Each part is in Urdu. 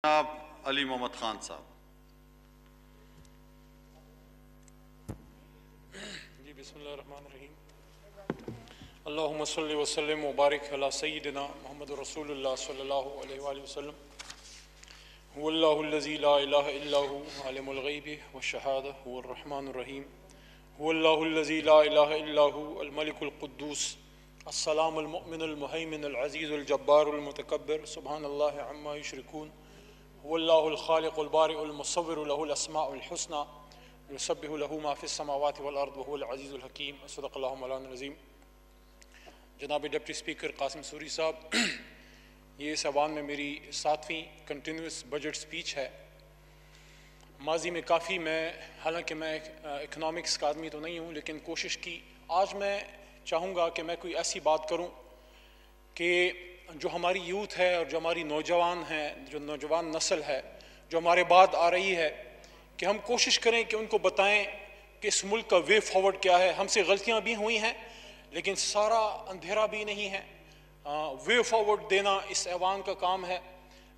جناب علی محمد خان صاحب. جی بسم اللہ الرحمن الرحیم. اللہم صلی وسلم وبارک علی سیدنا محمد رسول اللہ صلی اللہ علیہ وآلہ وسلم. هو اللہ الذی لا الہ الا هو عالم الغیب والشہادہ هو الرحمن الرحیم. هو اللہ الذی لا الہ الا هو الملک القدوس السلام المؤمن المہیمن العزیز الجبار المتکبر سبحان اللہ عما یشرکون. هو اللہ الخالق البارئ المصور له الاسماء الحسنى یسبح له ما فی السماوات والارض وهو العزیز الحکیم. صدق اللہ مولانا العظیم. جناب ڈپٹی اسپیکر قاسم سوری صاحب، یہ اس ایوان میں میری 7ویں کنٹینیوس بجٹ سپیچ ہے. ماضی میں کافی حالانکہ میں اکنامکس کا آدمی تو نہیں ہوں، لیکن کوشش کی. آج میں چاہوں گا کہ میں کوئی ایسی بات کروں کہ جو ہماری یوتھ ہے اور جو ہماری نوجوان ہیں، جو نوجوان نسل ہے جو ہمارے بعد آ رہی ہے، کہ ہم کوشش کریں کہ ان کو بتائیں کہ اس ملک کا وے فارورڈ کیا ہے. ہم سے غلطیاں بھی ہوئی ہیں لیکن سارا اندھیرا بھی نہیں ہے. وے فارورڈ دینا اس ایوان کا کام ہے.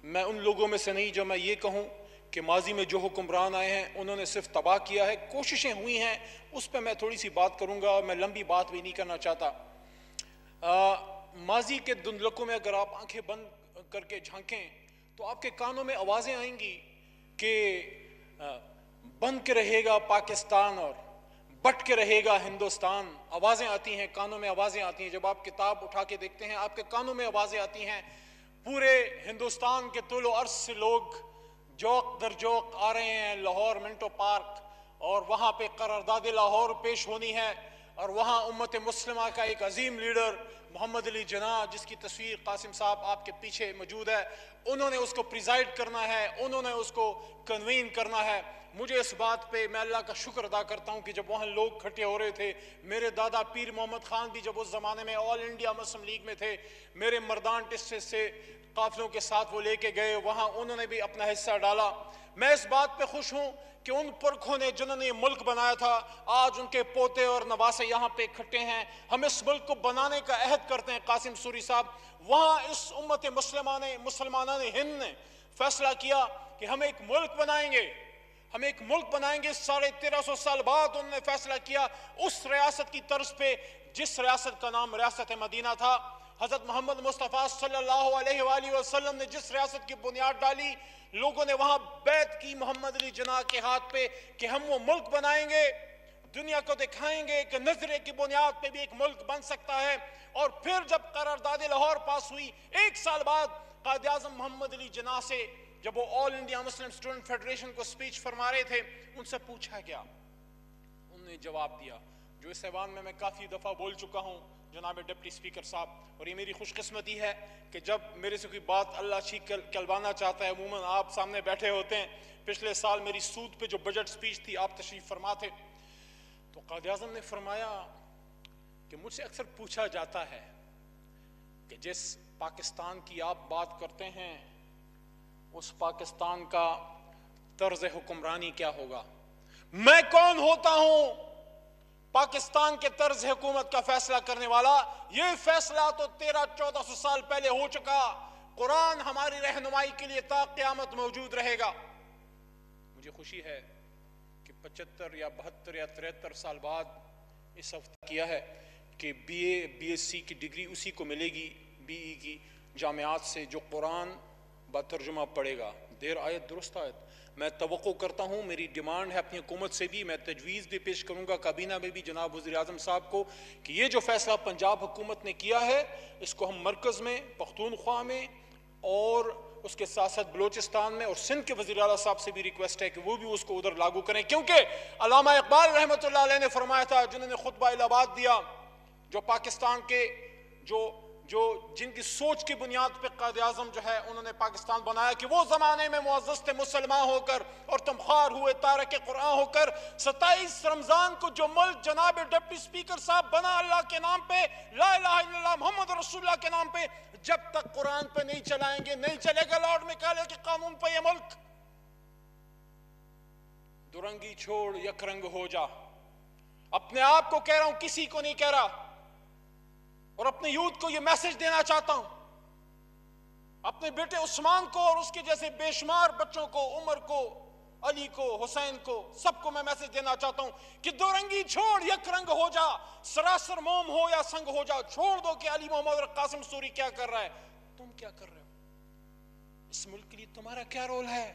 میں ان لوگوں میں سے نہیں جو میں یہ کہوں کہ ماضی میں جو حکمران آئے ہیں انہوں نے صرف تباہ کیا ہے. کوششیں ہوئی ہیں، اس پہ میں تھوڑی سی بات کروں گا. میں لمبی بات بھی نہیں کرنا چاہتا. ماضی کے دھندلکوں میں اگر آپ آنکھیں بند کر کے جھانکیں تو آپ کے کانوں میں آوازیں آئیں گی کہ بن کے رہے گا پاکستان اور بٹ کے رہے گا ہندوستان. آوازیں آتی ہیں، کانوں میں آوازیں آتی ہیں. جب آپ کتاب اٹھا کے دیکھتے ہیں آپ کے کانوں میں آوازیں آتی ہیں. پورے ہندوستان کے طول و عرض سے لوگ جوق در جوق آ رہے ہیں لاہور منٹو پارک، اور وہاں پہ قرارداد لاہور پیش ہونی ہے، اور وہاں امت مسلمہ کا ایک عظیم لیڈر محمد علی جناح، جس کی تصویر قاسم صاحب آپ کے پیچھے موجود ہے، انہوں نے اس کو پریزائڈ کرنا ہے، انہوں نے اس کو کنوین کرنا ہے. مجھے اس بات پہ میں اللہ کا شکر ادا کرتا ہوں کہ جب وہاں لوگ کھٹے ہو رہے تھے، میرے دادا پیر محمد خان بھی جب اس زمانے میں آل انڈیا مسلم لیگ میں تھے، میرے مردان ڈسٹرکٹ سے قافلوں کے ساتھ وہ لے کے گئے، وہاں انہوں نے بھی اپنا حصہ ڈالا. میں اس بات پہ خوش ہوں کہ ان پرکھوں نے جنہوں نے یہ ملک بنایا تھا، آج ان کے پوتے اور نواسے یہاں پہ اکٹھے ہیں. ہم اس ملک کو بنانے کا عہد کرتے ہیں. قاسم سوری صاحب، وہاں اس امت مسلمانہ ہند نے فیصلہ کیا کہ ہم ایک ملک بنائیں گے، ہم ایک ملک بنائیں گے. 1350 سال بعد انہوں نے فیصلہ کیا اس ریاست کی طرز پہ جس ریاست کا نام ریاست مدینہ تھا. حضرت محمد مصطفیٰ صلی اللہ علیہ وآلہ وسلم نے جس ریاست کی بنیاد ڈالی، لوگوں نے وہاں بیعت کی محمد علی جناح کے ہاتھ پہ کہ ہم وہ ملک بنائیں گے، دنیا کو دکھائیں گے کہ نظریے کی بنیاد پہ بھی ایک ملک بن سکتا ہے. اور پھر جب قرارداد لاہور پاس ہوئی، 1 سال بعد قائد اعظم محمد علی جناح سے جب وہ آل انڈیا مسلم اسٹوڈنٹ فیڈریشن کو سپیچ فرما رہے تھے، ان سے پوچھا گیا، انہوں نے جواب دیا جو اس ایوان میں کافی دفعہ بول چکا ہوں جناب ڈپٹی اسپیکر صاحب. اور یہ میری خوش قسمتی ہے کہ جب میرے سے کوئی بات اللہ اچھی کلوانا چاہتا ہے، عموماً آپ سامنے بیٹھے ہوتے ہیں. پچھلے سال میری سود پہ جو بجٹ سپیچ تھی آپ تشریف فرما تھے، تو قائد اعظم نے فرمایا کہ مجھ سے اکثر پوچھا جاتا ہے کہ جس پاکستان کی آپ بات کرتے ہیں اس پاکستان کا طرز حکمرانی کیا ہوگا. میں کون ہوتا ہوں پاکستان کے طرز حکومت کا فیصلہ کرنے والا؟ یہ فیصلہ تو 1300-1400 سال پہلے ہو چکا. قرآن ہماری رہنمائی کے لیے تا قیامت موجود رہے گا. مجھے خوشی ہے کہ 75 یا 72 یا 73 سال بعد اس ہفتے کیا ہے کہ بی ایس سی کی ڈگری اسی کو ملے گی بی ای کی جامعات سے جو قرآن بترجمہ پڑھے گا. دیر آیت درست آیت. میں توقع کرتا ہوں، میری ڈیمانڈ ہے اپنی حکومت سے بھی، میں تجویز بھی پیش کروں گا کابینہ میں بھی جناب وزیر اعظم صاحب کو، کہ یہ جو فیصلہ پنجاب حکومت نے کیا ہے اس کو ہم مرکز میں، پختونخوا میں اور اس کے ساتھ ساتھ بلوچستان میں، اور سندھ کے وزیر اعلیٰ صاحب سے بھی ریکویسٹ ہے کہ وہ بھی اس کو ادھر لاگو کریں. کیونکہ علامہ اقبال رحمۃ اللہ علیہ نے فرمایا تھا، جنہوں نے خطبہ الہ آباد دیا، جو پاکستان کے جن کی سوچ کی بنیاد پہ قائد اعظم جو ہے انہوں نے پاکستان بنایا، کہ وہ زمانے میں معزز تھے مسلمان ہو کر اور تم خوار ہوئے تارک قرآن ہو کر. 27 رمضان کو جو ملک جناب ڈپٹی اسپیکر صاحب بنا اللہ کے نام پہ، لا الہ الا اللہ محمد رسول اللہ کے نام پہ، جب تک قرآن پہ نہیں چلائیں گے نہیں چلے گا لارڈ مکالے کے قانون پہ یہ ملک. درنگی چھوڑ یک رنگ ہو جا. اپنے آپ کو کہہ رہا ہوں، کسی کو نہیں کہہ رہا. اور اپنے یوتھ کو یہ میسج دینا چاہتا ہوں اپنے بیٹے عثمان کو اور اس کے جیسے بے شمار بچوں کو، عمر کو، علی کو، حسین کو، سب کو میں میسج دینا چاہتا ہوں کہ دو رنگی چھوڑ، یک رنگ ہو جا، سراسر موم ہو یا سنگ ہو جا. چھوڑ دو کہ علی محمد اور قاسم سوری کیا کر رہا ہے، تم کیا کر رہے ہو. اس ملک کے لیے تمہارا کیا رول ہے؟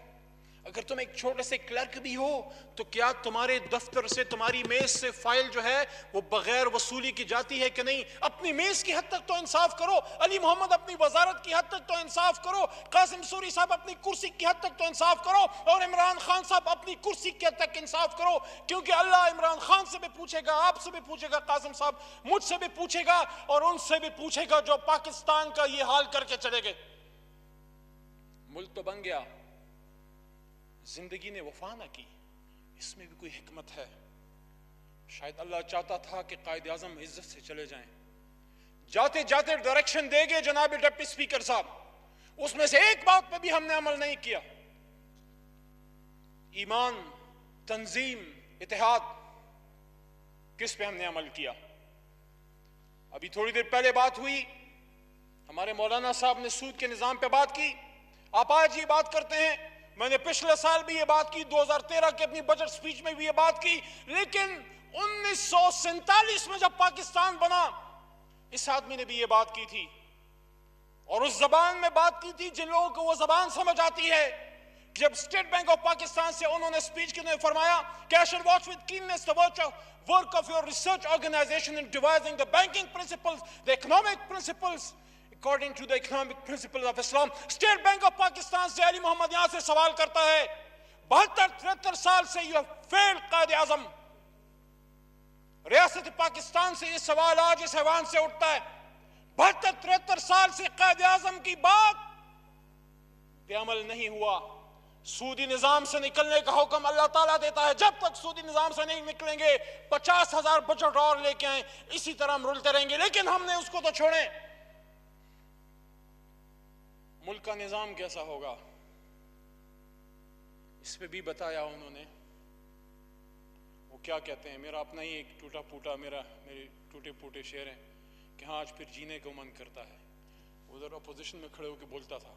اگر تم ایک چھوٹے سے کلرک بھی ہو تو کیا تمہارے دفتر سے، تمہاری میز سے فائل جو ہے وہ بغیر وصولی کی جاتی ہے کہ نہیں؟ اپنی میز کی حد تک تو انصاف کرو. علی محمد اپنی وزارت کی حد تک تو انصاف کرو. قاسم سوری صاحب اپنی کرسی کی حد تک تو انصاف کرو. اور عمران خان صاحب اپنی کرسی کی حد تک انصاف کرو. کیونکہ اللہ عمران خان سے بھی پوچھے گا، آپ سے بھی پوچھے گا، قاسم صاحب مجھ سے بھی پوچھے گا، اور ان سے بھی پوچھے گا جو پاکستان کا یہ حال کر کے چلے گئے. ملک تو بن گیا، زندگی نے وفا نہ کی. اس میں بھی کوئی حکمت ہے. شاید اللہ چاہتا تھا کہ قائد اعظم عزت سے چلے جائیں. جاتے جاتے ڈائریکشن دے گے جناب ڈپٹی سپیکر صاحب، اس میں سے ایک بات پہ بھی ہم نے عمل نہیں کیا. ایمان، تنظیم، اتحاد، کس پہ ہم نے عمل کیا؟ ابھی تھوڑی دیر پہلے بات ہوئی، ہمارے مولانا صاحب نے سود کے نظام پہ بات کی. آپ آج یہ بات کرتے ہیں، میں نے پچھلے سال بھی یہ بات کی، 2013 کے اپنی بجٹ سپیچ میں بھی یہ بات کی. لیکن 1947 میں جب پاکستان بنا، اس آدمی نے بھی یہ بات کی تھی، اور اس زبان میں بات کی تھی جن لوگوں کو وہ زبان سمجھ آتی ہے. جب اسٹیٹ بینک آف پاکستان سے انہوں نے سپیچ کے اندر فرمایا کہ I shall watch with keenness the work of your research organization in devising the banking principles, the economic principles according to the economic principles of Islam. State bank of Pakistan سے علی محمد یہاں سے سوال کرتا ہے، 72-73 سال سے you have failed Quaid Azam. ریاست پاکستان سے یہ سوال آج اس ایوان سے اٹھتا ہے، 72-73 سال سے قائد اعظم کی بات پہ عمل نہیں ہوا. سودی نظام سے نکلنے کا حکم اللہ تعالیٰ دیتا ہے، جب تک سودی نظام سے نہیں نکلیں گے 50,000 بجٹ اور لے کے آئیں، اسی طرح ہم رلتے رہیں گے. لیکن ہم نے اس کو تو چھوڑیں. ملک کا نظام کیسا ہوگا اس پہ بھی بتایا انہوں نے. وہ کیا کہتے ہیں، میرا اپنا ہی ایک ٹوٹا پھوٹا میرے ٹوٹے پھوٹے شعر ہیں کہ ہاں آج پھر جینے کو من کرتا ہے. ادھر اپوزیشن میں کھڑے ہو کے بولتا تھا،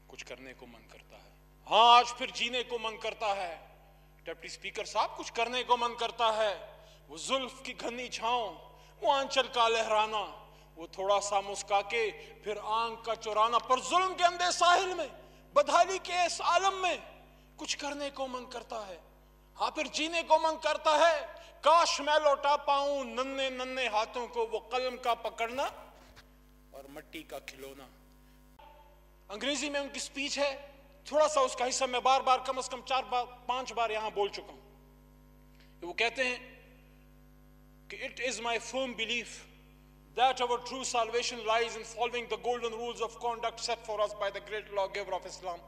کچھ کرنے کو من کرتا ہے. ہاں آج پھر جینے کو من کرتا ہے. ڈپٹی سپیکر صاحب کچھ کرنے کو من کرتا ہے. وہ زلف کی گھنی چھاؤں، وہ آنچل کا لہرانا، وہ تھوڑا سا مسکا کے پھر آنکھ کا چورانا، پر ظلم کے اندھے ساحل میں، بدحالی کے اس عالم میں کچھ کرنے کو من کرتا ہے. ہاں پھر جینے کو من کرتا ہے. کاش میں لوٹا پاؤں ننھے ننھے ہاتھوں کو وہ قلم کا پکڑنا اور مٹی کا کھلونا. انگریزی میں ان کی سپیچ ہے، تھوڑا سا اس کا حصہ میں بار بار کم از کم 4-5 بار یہاں بول چکا ہوں. وہ کہتے ہیں کہ it is my firm belief that our true salvation lies in following the golden rules of conduct set for us by the great lawgiver of Islam.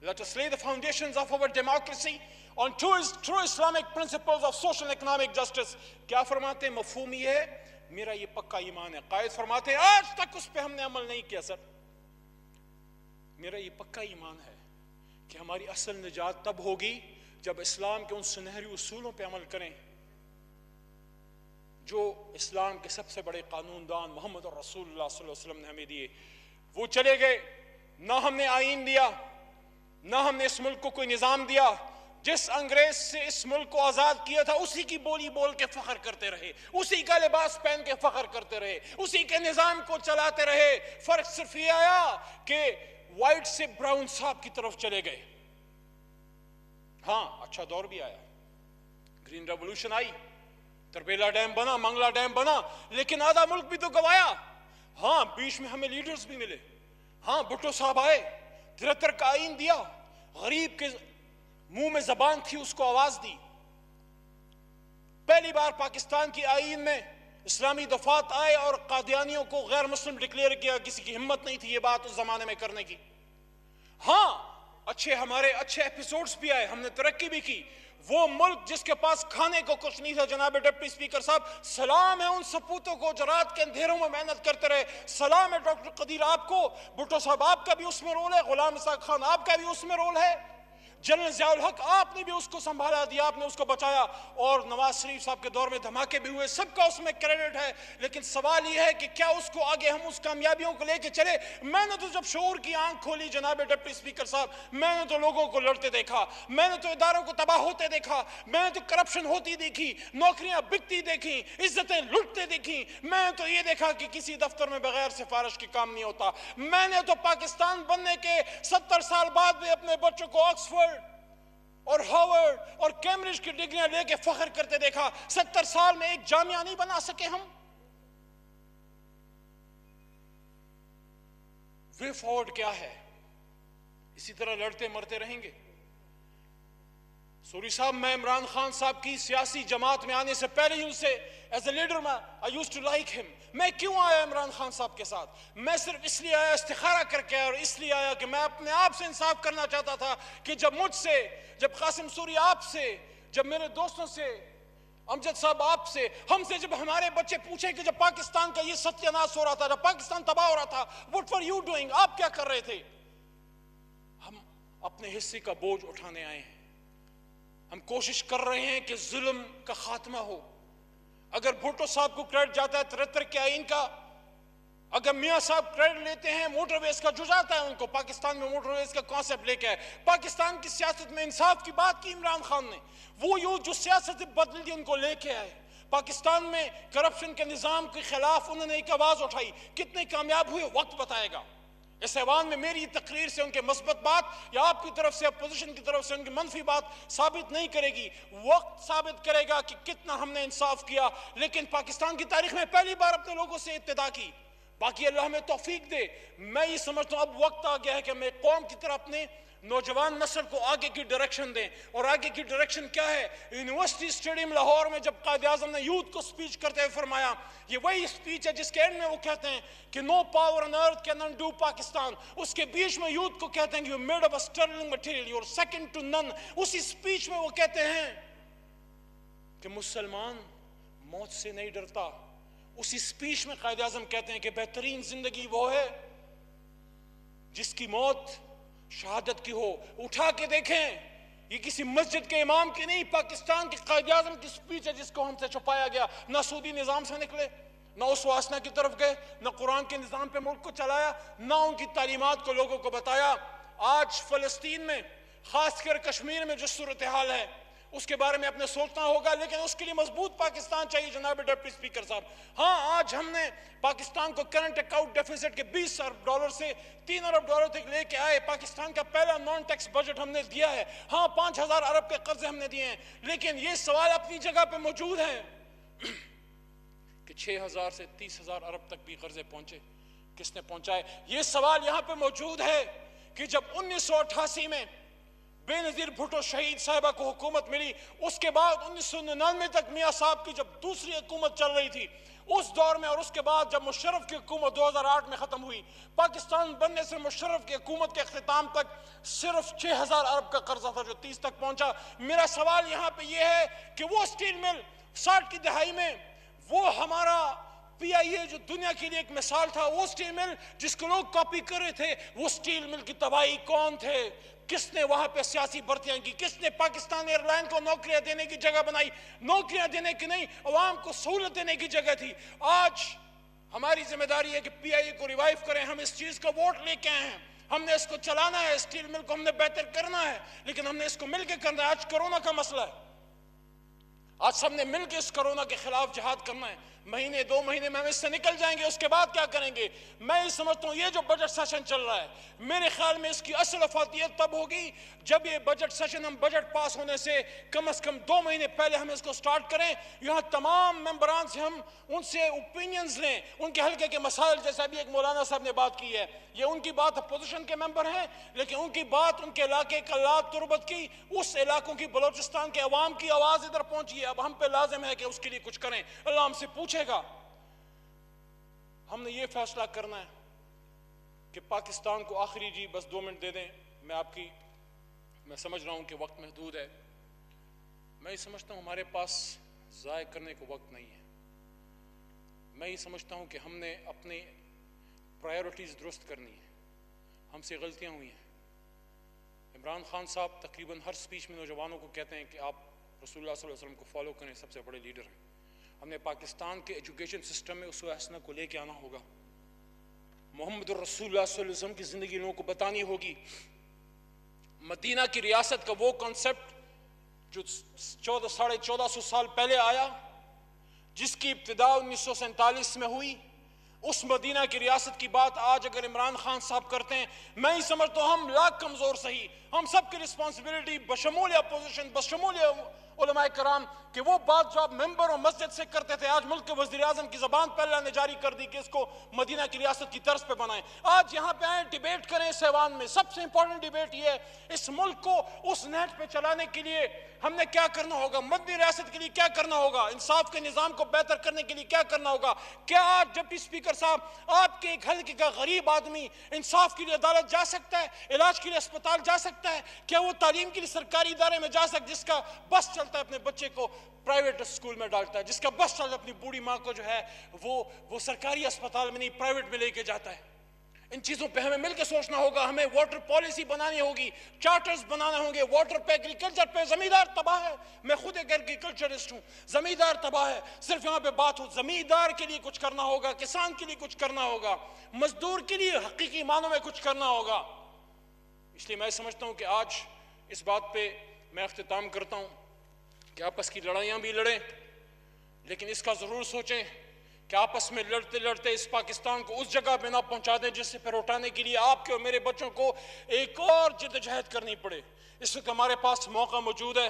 Let us lay the foundations of our democracy on true Islamic principles of social and economic justice. کیا فرماتے ہیں؟ مفہوم یہ ہے، میرا یہ پکا ایمان ہے. قائد فرماتے ہیں آج تک اس پہ ہم نے عمل نہیں کیا سر. میرا یہ پکا ایمان ہے کہ ہماری اصل نجات تب ہوگی جب اسلام کے ان سنہری اصولوں پہ عمل کریں جو اسلام کے سب سے بڑے قانون دان محمد رسول اللہ صلی اللہ علیہ وسلم نے ہمیں دیے. وہ چلے گئے، نہ ہم نے آئین دیا، نہ ہم نے اس ملک کو کوئی نظام دیا. جس انگریز سے اس ملک کو آزاد کیا تھا اسی کی بولی بول کے فخر کرتے رہے، اسی کا لباس پہن کے فخر کرتے رہے، اسی کے نظام کو چلاتے رہے. فرق صرف یہ آیا کہ وائٹ سے براؤن صاحب کی طرف چلے گئے. ہاں اچھا دور بھی آیا، گرین ریولوشن آئی، تربیلا ڈیم بنا، منگلا ڈیم بنا، لیکن آدھا ملک بھی تو گوایا. ہاں بیچ میں ہمیں لیڈرز بھی ملے. ہاں بھٹو صاحب آئے، 73 کا آئین دیا، غریب کے منہ میں زبان تھی اس کو آواز دی. پہلی بار پاکستان کی آئین میں اسلامی دفعات آئے اور قادیانیوں کو غیر مسلم ڈکلیئر کیا. کسی کی ہمت نہیں تھی یہ بات اس زمانے میں کرنے کی. ہاں ہمارے اچھے ایپیسوڈز بھی آئے، ہم نے ترقی بھی کی. وہ ملک جس کے پاس کھانے کو کچھ نہیں تھا، جناب ڈپٹی سپیکر صاحب سلام ہے ان سپوتوں کو جو رات کے اندھیروں میں محنت کرتے رہے. سلام ہے ڈاکٹر قدیر آپ کو، بھٹو صاحب آپ کا بھی اس میں رول ہے، غلام اسحاق خان آپ کا بھی اس میں رول ہے. جنرل ضیاء الحق آپ نے بھی اس کو سنبھالا دیا, آپ نے اس کو بچایا, اور نواز شریف صاحب کے دور میں دھماکے بھی ہوئے, سب کا اس میں کریڈٹ ہے. لیکن سوال یہ ہے کہ کیا اس کو آگے ہم اس کامیابیوں کو لے کے چلے؟ میں نے تو جب شعور کی آنکھ کھولی جناب ڈپٹی اسپیکر صاحب, میں نے تو لوگوں کو لڑتے دیکھا, میں نے تو اداروں کو تباہ ہوتے دیکھا, میں نے تو کرپشن ہوتی دیکھی, نوکریاں بکتی دیکھی, عزتیں لٹتے دیکھی, میں نے تو یہ دیکھا کہ کسی دفتر میں بغیر سفارش کے کام نہیں ہوتا. میں نے تو پاکستان بننے کے 70 سال بعد بھی اپنے بچوں کو آکسفورڈ اور ہارورڈ اور کیمبرج کی ڈگریاں لے کے فخر کرتے دیکھا. 70 سال میں ایک جامعہ نہیں بنا سکے ہم. وے فارورڈ کیا ہے؟ اسی طرح لڑتے مرتے رہیں گے؟ سوری صاحب, میں عمران خان صاحب کی سیاسی جماعت میں آنے سے پہلے ہی اسے as a leader I used to like him. میں کیوں آیا عمران خان صاحب کے ساتھ؟ میں صرف اس لیے آیا, استخارہ کر کے آیا, اور اس لیے آیا کہ میں اپنے آپ سے انصاف کرنا چاہتا تھا کہ جب مجھ سے, جب قاسم سوری آپ سے, جب میرے دوستوں سے, امجد صاحب آپ سے, ہم سے جب ہمارے بچے پوچھیں کہ جب پاکستان کا یہ ستیہ ناش ہو رہا تھا, جب پاکستان تباہ ہو رہا تھا, what were you doing؟ آپ کیا کر رہے تھے؟ ہم اپنے حصے کا بوجھ اٹھانے آئے ہیں. ہم کوشش کر رہے ہیں کہ ظلم کا خاتمہ ہو. اگر بھٹو صاحب کو کریڈٹ جاتا ہے 73 کے آئین کا, اگر میاں صاحب کریڈٹ لیتے ہیں موٹر ویز کا, جو جاتا ہے ان کو, پاکستان میں موٹر ویز کا کانسیپٹ لے کے آئے. پاکستان کی سیاست میں انصاف کی بات کی عمران خان نے, وہ یوں جو سیاست بدل دی ان کو لے کے آئے. پاکستان میں کرپشن کے نظام کے خلاف انہوں نے ایک آواز اٹھائی. کتنے کامیاب ہوئے وقت بتائے گا. اس ایوان میں میری تقریر سے ان کے مثبت بات یا آپ کی طرف سے اپوزیشن کی طرف سے ان کی منفی بات ثابت نہیں کرے گی. وقت ثابت کرے گا کہ کتنا ہم نے انصاف کیا. لیکن پاکستان کی تاریخ میں پہلی بار اپنے لوگوں سے ابتدا کی. باقی اللہ ہمیں توفیق دے. میں یہ سمجھتا ہوں اب وقت آ گیا ہے کہ میں قوم کی طرف اپنے نوجوان نسل کو آگے کی ڈائریکشن دیں. اور آگے کی ڈائریکشن کیا ہے؟ یونیورسٹی اسٹیڈیم لاہور میں جب قائد اعظم نے یوتھ کو سپیچ کرتے ہوئے فرمایا, یہ وہی سپیچ ہے جس کے اینڈ میں وہ کہتے ہیں کہ no power on earth can undo Pakistan. اس کے بیچ میں یوتھ کو کہتے ہیں کہ you're made of a sterling material, you're second to none. اسی سپیچ میں وہ کہتے ہیں کہ مسلمان موت سے نہیں ڈرتا. اسی سپیچ میں قائد اعظم کہتے ہیں کہ بہترین زندگی وہ ہے جس کی موت شہادت کی ہو. اٹھا کے دیکھیں, یہ کسی مسجد کے امام کی نہیں, پاکستان کے قائد اعظم کی سپیچ ہے جس کو ہم سے چھپایا گیا. نہ سعودی نظام سے نکلے, نہ اس واسنہ کی طرف گئے, نہ قرآن کے نظام پہ ملک کو چلایا, نہ ان کی تعلیمات کو لوگوں کو بتایا. آج فلسطین میں, خاص کر کشمیر میں جو صورتحال ہے اس کے بارے میں اپنے سوچنا ہوگا, لیکن اس کے لیے مضبوط پاکستان چاہیے جناب ڈپٹی اسپیکر صاحب. ہاں, آج ہم نے پاکستان کو کرنٹ اکاؤنٹ ڈیفیسٹ کے 20 ارب ڈالر سے 3 ارب ڈالر تک لے کے آئے. پاکستان کا پہلا نان ٹیکس بجٹ ہم نے دیا ہے. ہاں, 5000 ارب کے قرضے ہم نے دیے ہیں. لیکن یہ سوال اپنی جگہ پہ موجود ہے کہ 6000 سے 30,000 ارب تک بھی قرضے پہنچے, کس نے پہنچائے؟ یہ سوال یہاں پہ موجود ہے کہ جب 1988 میں بے نظیر بھٹو شہید صاحبہ کو حکومت ملی, اس کے بعد 1999 تک میاں صاحب کی جب دوسری حکومت چل رہی تھی, اس دور میں, اور اس کے بعد جب مشرف کی حکومت 2008 میں ختم ہوئی, پاکستان بننے سے مشرف کی حکومت کے اختتام تک صرف 6000 ارب کا قرضہ تھا جو 30 تک پہنچا. میرا سوال یہاں پہ یہ ہے کہ وہ سٹیل مل 60 کی دہائی میں, وہ ہمارا پی آئی اے جو دنیا کے لیے ایک مثال تھا, وہ سٹیل مل جس کو لوگ کاپی کر رہے تھے, وہ سٹیل مل کی تباہی کون تھے؟ کس نے وہاں پہ سیاسی بھرتیاں کی؟ کس نے پاکستان ایئر لائن کو نوکریاں دینے کی جگہ بنائی؟ نوکریاں دینے کی نہیں, عوام کو سہولت دینے کی جگہ تھی. آج ہماری ذمہ داری ہے کہ پی آئی اے کو ریوائیو کریں. ہم اس چیز کا ووٹ لے کے آئے ہیں, ہم نے اس کو چلانا ہے, اسٹیل مل کو ہم نے بہتر کرنا ہے, لیکن ہم نے اس کو مل کے کرنا ہے. آج کرونا کا مسئلہ ہے, آج سب نے مل کے اس کرونا کے خلاف جہاد کرنا ہے. مہینے 2 مہینے میں ہم اس سے نکل جائیں گے, اس کے بعد کیا کریں گے؟ میں یہ سمجھتا ہوں یہ جو بجٹ سیشن چل رہا ہے, میرے خیال میں اس کی اصل افادیت تب ہوگی جب یہ بجٹ سیشن, ہم بجٹ پاس ہونے سے کم از کم 2 مہینے پہلے ہم اس کو سٹارٹ کریں. یہاں تمام ممبران سے ہم ان سے اوپینینز لیں, ان کے حلقے کے مسائل, جیسے ابھی ایک مولانا صاحب نے بات کی ہے, یہ ان کی بات اپوزیشن کے ممبر ہیں, لیکن ان کی بات ان کے علاقے کلات تربت کی, اس علاقوں کی, بلوچستان کے عوام کی آواز ادھر پہنچی ہے. اب ہم پہ لازم ہے کہ اس کے لیے کچھ کریں. اللہ ہم سے پوچھے گا, ہم نے یہ فیصلہ کرنا ہے کہ پاکستان کو آخری جی بس 2 منٹ دے دیں. میں سمجھ رہا ہوں کہ وقت محدود ہے. میں یہ سمجھتا ہوں ہمارے پاس ضائع کرنے کو وقت نہیں ہے. میں یہ سمجھتا ہوں کہ ہم نے اپنی پرائیورٹیز درست کرنی ہے. ہم سے غلطیاں ہوئی ہیں. عمران عمران خان صاحب تقریباً ہر سپیچ میں نوجوانوں کو کہتے ہیں کہ آپ رسول اللہ صلی اللہ علیہ وسلم کو فالو کریں، سب سے بڑے لیڈر ہیں. ہم نے پاکستان کے ایجوکیشن سسٹم میں اسوہ حسنہ کو لے کے آنا ہوگا. محمد رسول اللہ صلی اللہ علیہ وسلم کی زندگی لوگوں کو بتانی ہوگی. مدینہ کی ریاست کا وہ کنسپٹ جو 1450 سال پہلے آیا، جس کی ابتدا 1947 میں ہوئی، اس مدینہ کی ریاست کی بات آج اگر عمران خان صاحب کرتے ہیں، میں ہی سمجھتا ہوں ہم لاکھ کمزور سہی، ہم سب کی رسپانسبلٹی بشمول اپوزیشن، بشمول علماء کرام، کہ وہ بات جو آپ ممبر اور مسجد سے کرتے تھے، آج ملک کے وزیر اعظم کی زبان پہ اللہ نے جاری کر دی کہ اس کو مدینہ کی ریاست کی طرز پہ بنائیں. آج یہاں پہ آئیں، ڈیبیٹ کریں اس ایوان میں. سب سے امپورٹنٹ ڈیبیٹ یہ ہے، اس ملک کو اس نیٹ پہ چلانے کے لیے ہم نے کیا کرنا ہوگا، مدنی ریاست کے لیے کیا کرنا ہوگا، انصاف کے نظام کو بہتر کرنے کے لیے کیا کرنا ہوگا. کیا آج ڈپٹی اسپیکر صاحب آپ کے ایک حلقے کا غریب آدمی انصاف کے لیے عدالت جا سکتا ہے، علاج کے لیے اسپتال جا سکتا ہے؟ کیا وہ تعلیم کے لیے سرکاری ادارے میں جا سکتا ہے؟ جس کا بس چلتا ہے اپنے بچے کو پرائیویٹ اسکول میں ڈالتا ہے، جس کا بس چلتا ہے اپنی بوڑھی ماں کو جو ہے وہ سرکاری اسپتال میں نہیں پرائیویٹ میں لے کے جاتا ہے. ان چیزوں پہ ہمیں مل کے سوچنا ہوگا. ہمیں واٹر پالیسی بنانی ہوگی، چارٹرز بنانے ہوں گے. واٹر پہ، ایگریکلچر پہ زمیندار تباہ ہے. میں خود ایک ایگریکلچرسٹ ہوں. زمیندار تباہ ہے. صرف یہاں پہ بات ہو، زمیندار کے لیے کچھ کرنا ہوگا، کسان کے لیے کچھ کرنا ہوگا، مزدور کے لیے حقیقی معنوں میں کچھ کرنا ہوگا. اس لیے میں سمجھتا ہوں کہ آج اس بات پہ میں اختتام کرتا ہوں کہ آپس کی لڑائیاں بھی لڑیں، لیکن اس کا ضرور سوچیں کہ آپس میں لڑتے لڑتے اس پاکستان کو اس جگہ پہ نہ پہنچا دیں جس سے پھر اٹھانے کے لیے آپ کے اور میرے بچوں کو ایک اور جدوجہد کرنی پڑے. اس وقت ہمارے پاس موقع موجود ہے.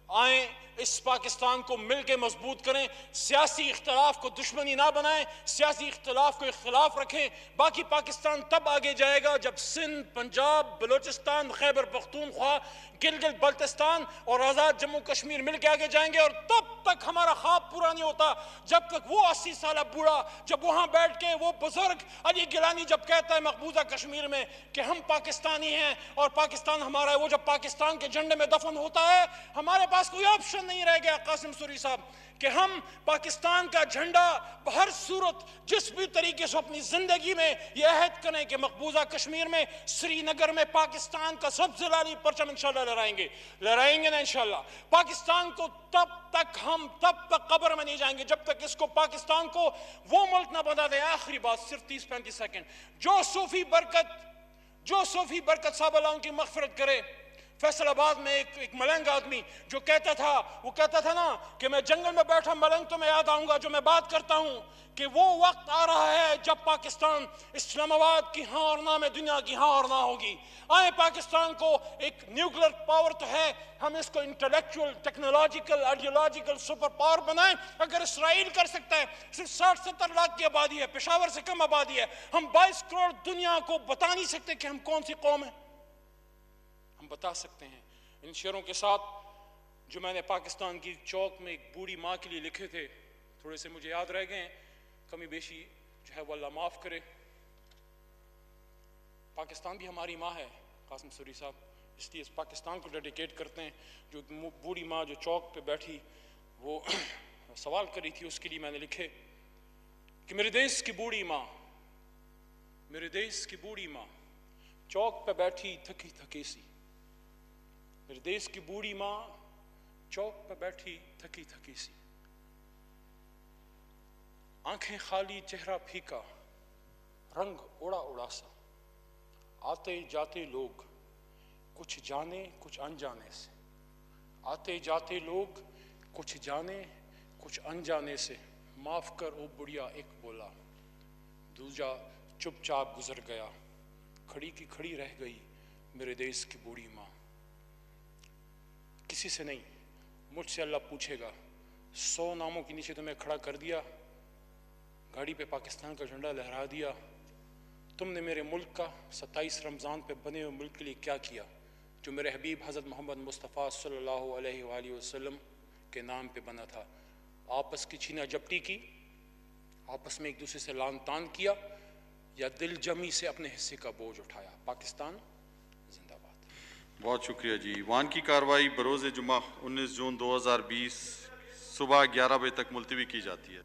آئیں اس پاکستان کو مل کے مضبوط کریں. سیاسی اختلاف کو دشمنی نہ بنائیں، سیاسی اختلاف کو اختلاف رکھیں. باقی پاکستان تب آگے جائے گا جب سندھ، پنجاب، بلوچستان، خیبر پختونخوا، گلگت بلتستان اور آزاد جموں کشمیر مل کے آگے جائیں گے. اور تب تک ہمارا خواب پورا نہیں ہوتا جب تک وہ 80 سالہ بوڑھا جب وہاں بیٹھ کے وہ بزرگ علی گیلانی جب کہتا ہے مقبوضہ کشمیر میں کہ ہم پاکستانی ہیں اور پاکستان ہمارا ہے، وہ جب پاکستان کے جھنڈے میں دفن ہوتا ہے، ہمارے پاس کوئی آپشن نہیں رہ گیا قاسم سوری صاحب کہ ہم پاکستان کا جھنڈا بہر صورت جس بھی طریقے سے اپنی زندگی میں یہ عہد کریں کہ مقبوضہ کشمیر میں، سری نگر میں پاکستان کا سبز لالی پرچم انشاءاللہ لہرائیں گے نا انشاءاللہ. پاکستان کو تب تک قبر میں نہیں جائیں گے جب تک اس کو پاکستان کو وہ ملک نہ بنا دیں. آخری بات صرف 30-35 سیکنڈ. جو صوفی برکت صاحب اللہ ان کی مغفرت کرے، فیصل آباد میں ایک ملنگ آدمی جو کہتا تھا نا کہ میں جنگل میں بیٹھا ملنگ تو میں یاد آؤں گا. جو میں بات کرتا ہوں کہ وہ وقت آ رہا ہے جب پاکستان اسلام آباد کی ہاں اور نہ میں دنیا کی ہاں اور نہ ہوگی. آئیں پاکستان کو ایک نیوکلر پاور تو ہے، ہم اس کو intellectual, technological, ideological super power بنائیں. اگر اسرائیل کر سکتا ہے، صرف 60-70 لاکھ کی آبادی ہے، پشاور سے کم آبادی ہے، ہم 22 کروڑ دنیا کو بتا نہیں سکتے کہ ہم کون سی قوم ہیں. ہم بتا سکتے ہیں. ان شعروں کے ساتھ جو میں نے پاکستان کی چوک میں ایک بوڑھی ماں کے لیے لکھے تھے، تھوڑے سے مجھے یاد رہ گئے ہیں، کمی بیشی جو ہے وہ اللہ معاف کرے. پاکستان بھی ہماری ماں ہے قاسم سوری صاحب، اس لیے اس پاکستان کو ڈیڈیکیٹ کرتے ہیں. جو بوڑھی ماں جو چوک پہ بیٹھی وہ سوال کری تھی، اس کے لیے میں نے لکھے کہ میرے دیس کی بوڑھی ماں چوک پہ بیٹھی تھکی تھکی سی. میرے دیس کی بوڑھی ماں چوک پہ بیٹھی تھکی تھکی سی، آنکھیں خالی چہرہ پھیکا، رنگ اڑا اڑا سا. آتے جاتے لوگ کچھ جانے کچھ انجانے سے، آتے جاتے لوگ کچھ جانے کچھ انجانے سے. معاف کر او بڑھیا ایک بولا، دوجا چپ چاپ گزر گیا. کھڑی کی کھڑی رہ گئی میرے دیس کی بوڑھی ماں. کسی سے نہیں، مجھ سے اللہ پوچھے گا. 100 ناموں کے نیچے تمہیں کھڑا کر دیا، گاڑی پہ پاکستان کا جھنڈا لہرا دیا. تم نے میرے ملک کا 27 رمضان پہ بنے ہوئے ملک کے لیے کیا کیا جو میرے حبیب حضرت محمد مصطفیٰ صلی اللہ علیہ وآلہ وسلم کے نام پہ بنا تھا؟ آپس کی چھینا جپٹی کی، آپس میں ایک دوسرے سے لان تان کیا، یا دل جمی سے اپنے حصے کا بوجھ اٹھایا؟ پاکستان زندہ باد. بہت شکریہ جی. ایوان کی کارروائی بروز جمعہ 19 جون 2020 صبح 11 بجے تک ملتوی کی جاتی ہے.